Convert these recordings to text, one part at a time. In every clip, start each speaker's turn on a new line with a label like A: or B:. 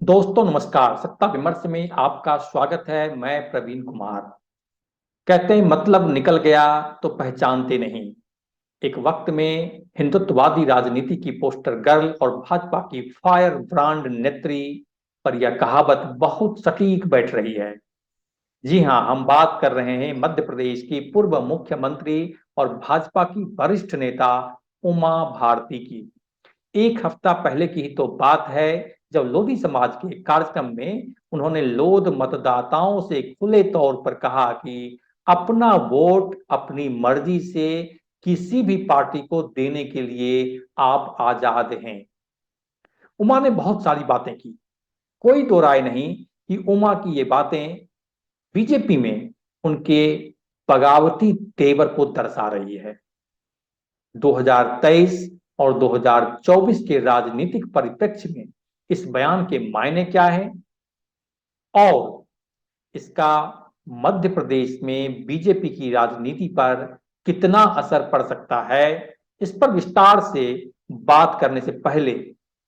A: दोस्तों नमस्कार। सत्ता विमर्श में आपका स्वागत है। मैं प्रवीण कुमार। कहते हैं मतलब निकल गया तो पहचानते नहीं। एक वक्त में हिंदुत्ववादी राजनीति की पोस्टर गर्ल और भाजपा की फायर ब्रांड नेत्री पर यह कहावत बहुत सटीक बैठ रही है। जी हाँ, हम बात कर रहे हैं मध्य प्रदेश की पूर्व मुख्यमंत्री और भाजपा की वरिष्ठ नेता उमा भारती की। एक हफ्ता पहले की ही तो बात है जब लोधी समाज के कार्यक्रम में उन्होंने लोध मतदाताओं से खुले तौर पर कहा कि अपना वोट अपनी मर्जी से किसी भी पार्टी को देने के लिए आप आजाद हैं। उमा ने बहुत सारी बातें की। कोई दो राय नहीं कि उमा की ये बातें बीजेपी में उनके बगावती तेवर को दर्शा रही है। 2023 और 2024 के राजनीतिक परिप्रेक्ष्य में इस बयान के मायने क्या है और इसका मध्य प्रदेश में बीजेपी की राजनीति पर कितना असर पड़ सकता है, इस पर विस्तार से बात करने से पहले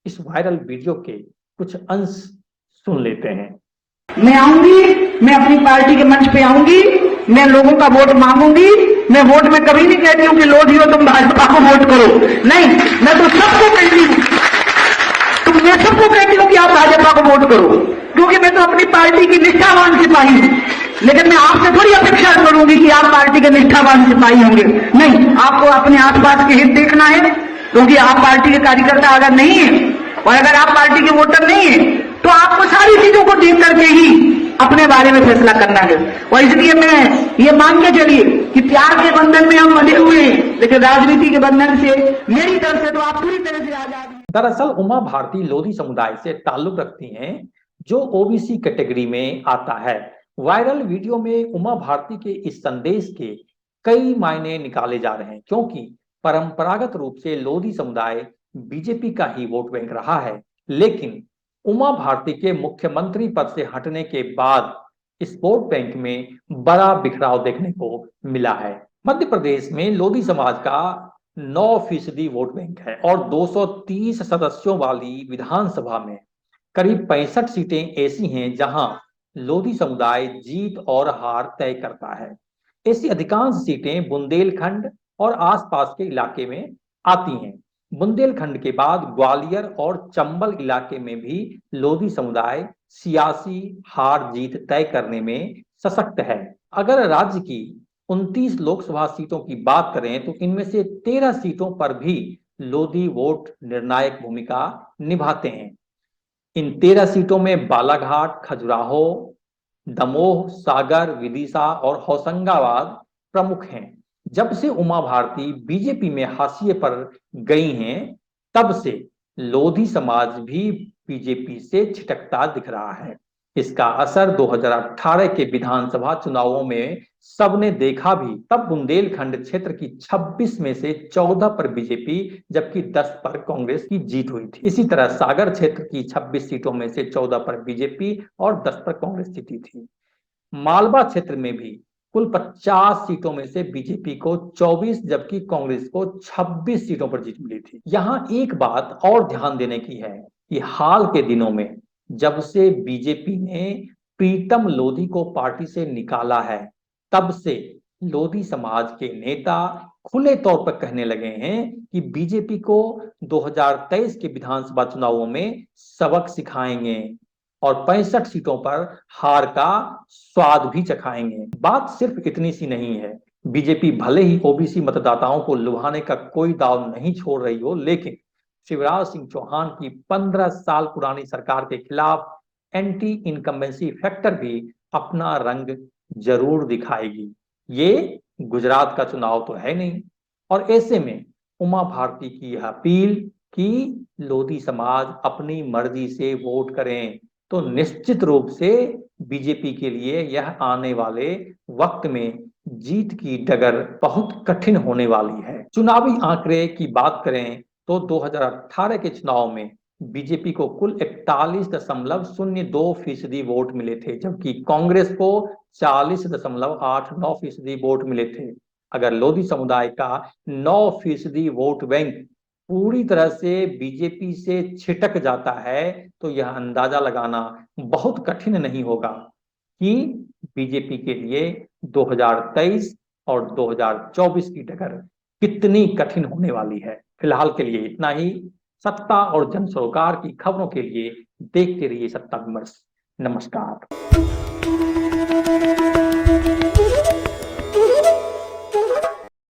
A: इस वायरल वीडियो के कुछ अंश सुन लेते हैं।
B: मैं आऊंगी, मैं अपनी पार्टी के मंच पे आऊंगी, मैं लोगों का वोट मांगूंगी। मैं वोट में कभी नहीं कहती हूँ कि लोधी हो तुम भाजपा को वोट करो, नहीं, मैं तो सबको कहती हूँ, मैं सबको कहती हूँ कि आप भाजपा को वोट करो, क्योंकि मैं तो अपनी पार्टी की निष्ठावान सिपाही हूँ। लेकिन मैं आपसे थोड़ी अपेक्षा करूंगी कि आप पार्टी के निष्ठावान सिपाही होंगे, नहीं, आपको अपने आसपास के हित देखना है, क्योंकि आप पार्टी के कार्यकर्ता अगर नहीं है और अगर आप पार्टी के वोटर नहीं है तो आपको सारी चीजों को देख करके ही अपने बारे में फैसला करना है। और इसलिए मैं ये मान के चलिए कि प्यार के बंधन में हम बंधे हुए हैं, लेकिन राजनीति के बंधन से मेरी तरफ से तो आप पूरी तरह से आजाद हैं।
A: दरअसल उमा भारती लोधी समुदाय से ताल्लुक रखती हैं, जो ओबीसी कैटेगरी में आता है। वायरल वीडियो में उमा भारती के इस संदेश के कई मायने निकाले जा रहे हैं, क्योंकि परंपरागत रूप से लोधी समुदाय बीजेपी का ही वोट बैंक रहा है। लेकिन उमा भारती के मुख्यमंत्री पद से हटने के बाद इस वोट बैंक में बड़ा बिखराव देखने को मिला है। मध्य प्रदेश में लोधी समाज का 9% वोट बैंक है और 230 सदस्यों वाली विधानसभा में करीब 65 सीटें ऐसी हैं जहां लोधी समुदाय जीत और हार तय करता है। ऐसी अधिकांश सीटें बुंदेलखंड और आसपास के इलाके में आती हैं। बुंदेलखंड के बाद ग्वालियर और चंबल इलाके में भी लोधी समुदाय सियासी हार जीत तय करने में सशक्त है। अगर राज्य की 29 लोकसभा सीटों की बात करें तो इनमें से 13 सीटों पर भी लोधी वोट निर्णायक भूमिका निभाते हैं। इन 13 सीटों में बालाघाट, खजुराहो, दमोह, सागर, विदिशा और होशंगाबाद प्रमुख हैं। जब से उमा भारती बीजेपी में हाशिए पर गई हैं, तब से लोधी समाज भी बीजेपी से छिटकता दिख रहा है। इसका असर 2018 के विधानसभा चुनावों में सबने देखा भी। तब बुंदेलखंड क्षेत्र की 26 में से 14 पर बीजेपी जबकि 10 पर कांग्रेस की जीत हुई थी। इसी तरह सागर क्षेत्र की 26 सीटों में से 14 पर बीजेपी और 10 पर कांग्रेस जीती थी। मालवा क्षेत्र में भी कुल 50 सीटों में से बीजेपी को 24 जबकि कांग्रेस को 26 सीटों पर जीत मिली थी। यहां एक बात और ध्यान देने की है कि हाल के दिनों में जब से बीजेपी ने प्रीतम लोधी को पार्टी से निकाला है, तब से लोधी समाज के नेता खुले तौर पर कहने लगे हैं कि बीजेपी को 2023 के विधानसभा चुनावों में सबक सिखाएंगे और 65 सीटों पर हार का स्वाद भी चखाएंगे। बात सिर्फ इतनी सी नहीं है। बीजेपी भले ही ओबीसी मतदाताओं को लुभाने का कोई दाव नहीं छोड़ रही हो, लेकिन शिवराज सिंह चौहान की 15 साल पुरानी सरकार के खिलाफ एंटी इनकम्बेंसी फैक्टर भी अपना रंग जरूर दिखाएगी। ये गुजरात का चुनाव तो है नहीं, और ऐसे में उमा भारती की यह अपील कि लोधी समाज अपनी मर्जी से वोट करें, तो निश्चित रूप से बीजेपी के लिए यह आने वाले वक्त में जीत की डगर बहुत कठिन होने वाली है। चुनावी आंकड़े की बात करें तो 2018 के चुनाव में बीजेपी को कुल 41.02% वोट मिले थे, जबकि कांग्रेस को 40.89% वोट मिले थे। अगर लोधी समुदाय का 9% वोट बैंक पूरी तरह से बीजेपी से छिटक जाता है तो यह अंदाजा लगाना बहुत कठिन नहीं होगा कि बीजेपी के लिए 2023 और 2024 की डगर कितनी कठिन होने वाली है। फिलहाल के लिए इतना ही। सत्ता और जन सरोकार की खबरों के लिए देखते रहिए सत्ता विमर्श। नमस्कार।